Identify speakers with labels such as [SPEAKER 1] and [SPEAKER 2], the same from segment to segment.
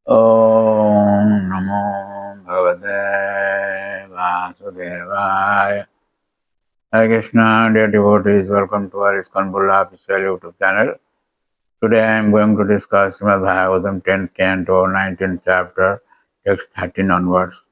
[SPEAKER 1] Om Namo Bhagavate Vasudevaya. Hare Krishna, dear devotees, welcome to our ISKCON Bulla official YouTube channel. Today I am going to discuss Srimad Bhagavatam 10th canto, 19th chapter, text 13 onwards.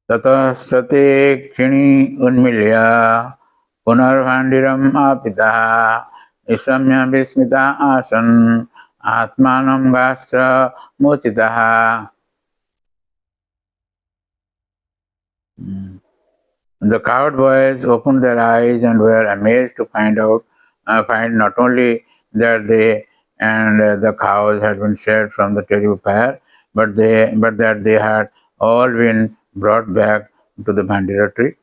[SPEAKER 1] Tata sate khini unmilya punarvandiram apita isamya vismita asan atmanam gastra mochitaha. The cowed boys opened their eyes and were amazed to find not only that they and the cows had been saved from the terrible fire, but that they had all been brought back to the Bandira tree.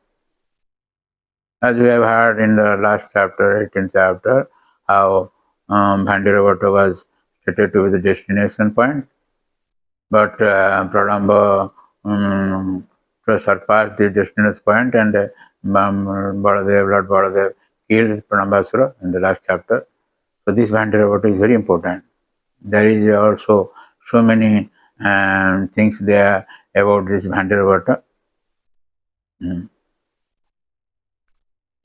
[SPEAKER 1] As we have heard in the last chapter, 18th chapter, how Bhandiravata was stated to be the destination point, but Pralamba surpassed the destination point, and Lord Baladev killed Pranambasura in the last chapter. So this Bhandiravata is very important. There is also so many things there about this Bhandiravata.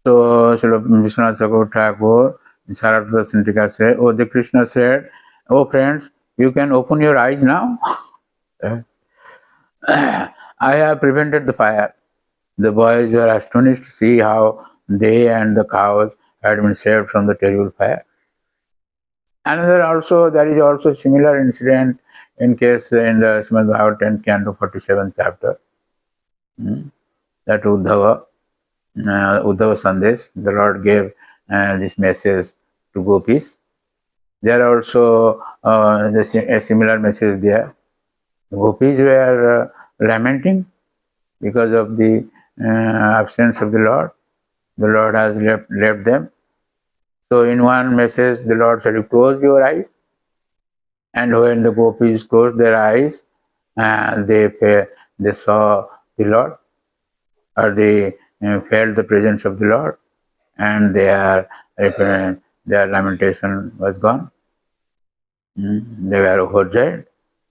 [SPEAKER 1] So Srila Vishwanath Chakravarti Thakur in Saraswata Sindhika said, "Oh, the Krishna said, oh friends, you can open your eyes now. I have prevented the fire." The boys were astonished to see how they and the cows had been saved from the terrible fire. There is also similar incident in case in the Srimad Bhagavatam 10th canto 47th chapter. That Uddhava Sandesh, the Lord gave this message to gopis. There are also a similar message there. The gopis were lamenting because of the absence of the Lord. The Lord has left them. So in one message, the Lord said, "You close your eyes." And when the gopis closed their eyes, they saw the Lord, or they felt the presence of the Lord, and their lamentation was gone. They were overjoyed.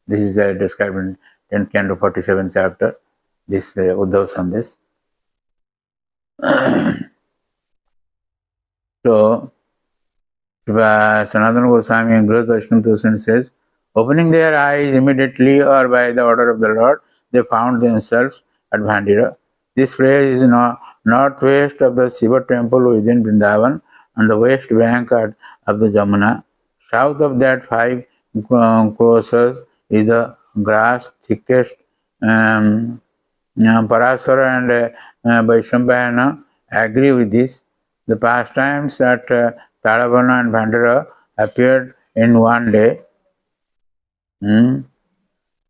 [SPEAKER 1] This is described in 10th canto 47th chapter, this Uddhava Sandesh. So, Sanatana Goswami and Growth Vaishnava Tosan says, opening their eyes immediately or by the order of the Lord, they found themselves at Bhandira. This place is northwest of the Shiva temple within Vrindavan, on the west bank of the Jamuna. South of that 5 crosses is the grass thickest. Parasara and Vaishambhayana agree with this. The pastimes at Talavana and Bhandara appeared in one day.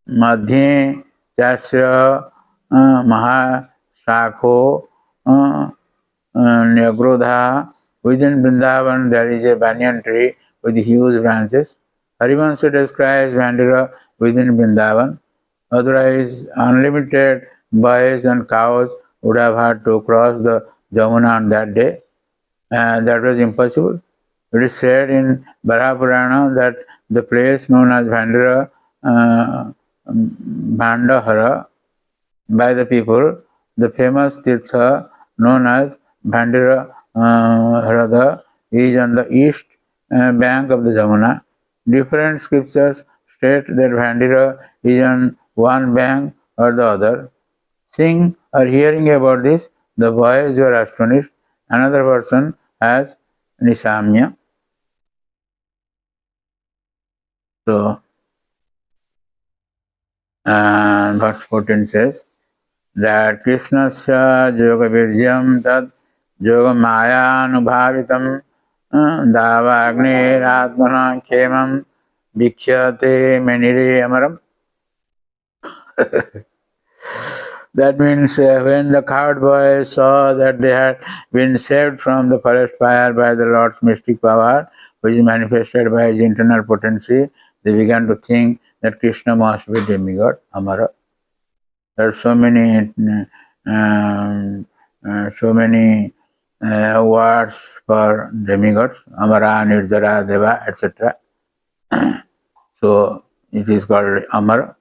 [SPEAKER 1] Madhye Chasya Mahashakho Nyagrodha. Within Vrindavan there is a banyan tree with huge branches. Harivansa describes Bhandara within Vrindavan. Otherwise, unlimited boys and cows would have had to cross the Jamuna on that day. That was impossible. It is said in Baraha Purana that the place known as Bhandahara by the people, the famous Tirtha known as Bhandara Harada, is on the east bank of the Jamuna. Different scriptures state that Bhandira is on one bank or the other. Seeing or hearing about this, the boys were astonished. Another person has Nisamya. So, verse 14 says that Krishnasya yoga virjam tad yoga maya anubhavitam davagne atmana khemam vikhyate menire amaram. That means when the cowed boys saw that they had been saved from the forest fire by the Lord's mystic power, which is manifested by his internal potency, they began to think that Krishna must be demigod, Amara. There are so many words for demigods, Amara, Nirjara, Deva, etc. So It is called Amar.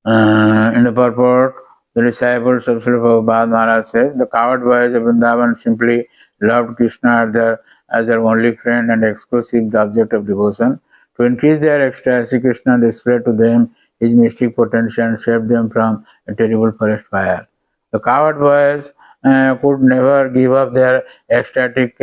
[SPEAKER 1] In the purport, the disciples of Srila Prabhupada Maharaj says, the cowherd boys of Vrindavan simply loved Krishna as their only friend and exclusive object of devotion. To increase their ecstasy, Krishna displayed to them his mystic potential and saved them from a terrible forest fire. The cowherd boys could never give up their ecstatic,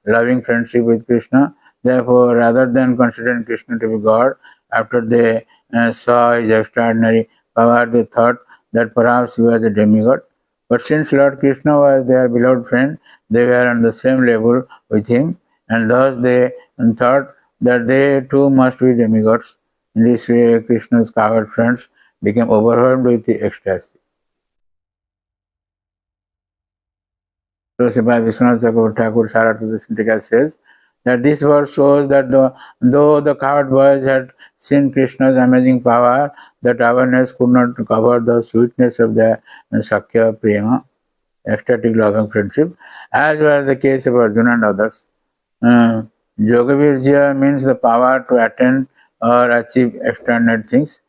[SPEAKER 1] loving friendship with Krishna. Therefore, rather than considering Krishna to be God, after they saw his extraordinary power, they thought that perhaps he was a demigod. But since Lord Krishna was their beloved friend, they were on the same level with him, and thus they thought that they too must be demigods. In this way, Krishna's cowherd friends became overwhelmed with the ecstasy. So, Srila Vishwanath Chakravarti Thakur Saraswati Sindhika says that this verse shows that though the cowherd boys had seen Krishna's amazing power, that awareness could not cover the sweetness of the Sakya Prema, ecstatic loving friendship, as was the case of Arjuna and others. Yogavirjya means the power to attain or achieve extraordinary things.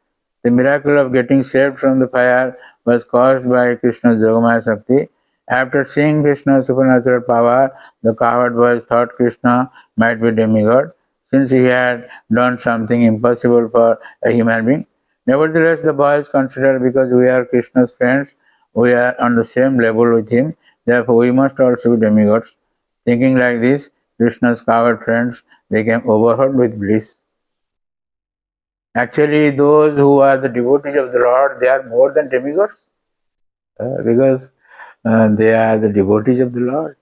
[SPEAKER 1] The miracle of getting saved from the fire was caused by Krishna's Yogamaya Shakti. After seeing Krishna's supernatural power, the cowherd boys thought Krishna might be demigod, since he had done something impossible for a human being. Nevertheless, the boys considered, because we are Krishna's friends, we are on the same level with him, therefore we must also be demigods. Thinking like this, Krishna's cowherd friends became overwhelmed with bliss. Actually, those who are the devotees of the Lord, they are more than demigods, because they are the devotees of the Lord.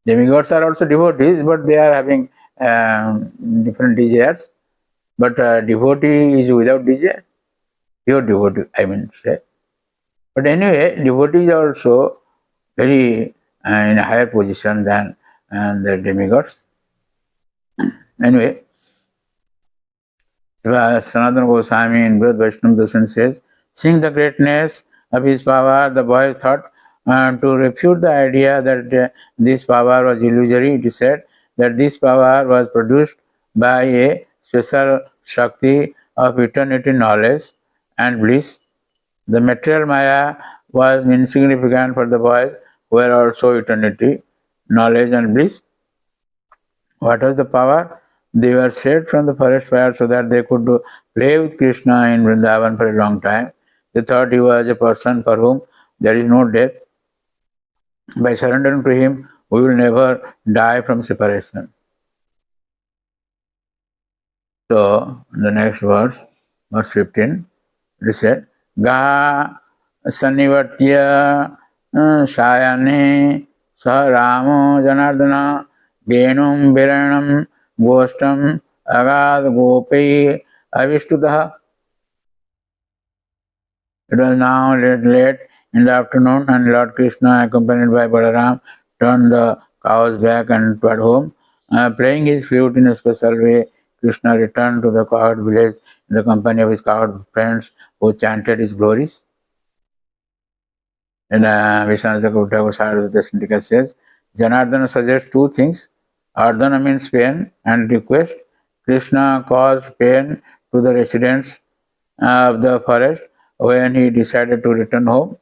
[SPEAKER 1] Demigods are also devotees, but they are having different desires. But devotee is without desire. Pure devotee, I mean to say. But anyway, devotees are also very in a higher position than the demigods. Anyway, Sanatana Goswami in Brihad Vaishnava Darshan says, seeing the greatness of his power, the boys thought to refute the idea that this power was illusory. It is said that this power was produced by a special Shakti of eternity, knowledge and bliss. The material Maya was insignificant for the boys who were also eternity, knowledge and bliss. What was the power? They were saved from the forest fire so that they could play with Krishna in Vrindavan for a long time. They thought he was a person for whom there is no death. By surrendering to him, we will never die from separation. So, the next verse 15, it said, Ga Sanivatya Shayane Sah Ramo Janardana Venum Viranam Gostam Agad Gopi Avishtudaha. It was now late in the afternoon, and Lord Krishna, accompanied by Balaram, turned the cows back and toward home. Playing his flute in a special way, Krishna returned to the cowherd village in the company of his cowherd friends who chanted his glories. And Vishwanath Chakravarti Saraswati Sindhika says, Janardana suggests two things. Ardhana means pain and request. Krishna caused pain to the residents of the forest when he decided to return home.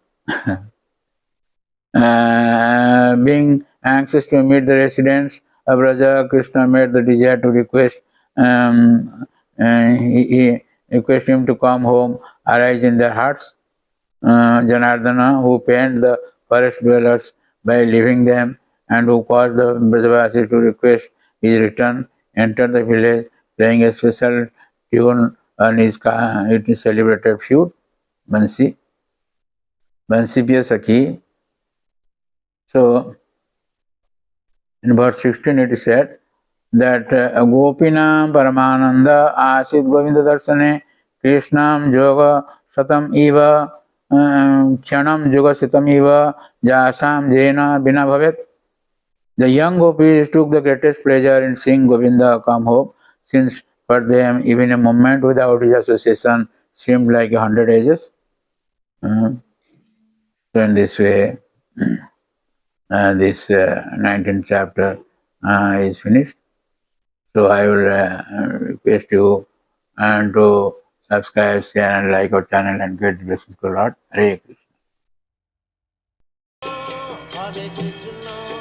[SPEAKER 1] Being anxious to meet the residents of Raja, Krishna made the desire to request he request him to come home arise in their hearts. Janardana, who pained the forest dwellers by leaving them and who caused the Brajavasis to request his return, entered the village playing a special tune on his celebrated flute, Bansi. Bansi Piya Sakhi. So, in verse 16 it is said that Gopinam Paramananda Asit Govinda Darsane Krishnam Yoga Satam Eva Kshanam Yoga Satam Eva Jasam Jena Bina Bhavet. The young gopis took the greatest pleasure in seeing Govinda come home, since for them even a moment without his association seemed like 100 ages. So in this way, this 19th chapter is finished. So I will request you and to subscribe, share, and like our channel and get blessings to Lord. Hare Krishna.
[SPEAKER 2] Hare Krishna,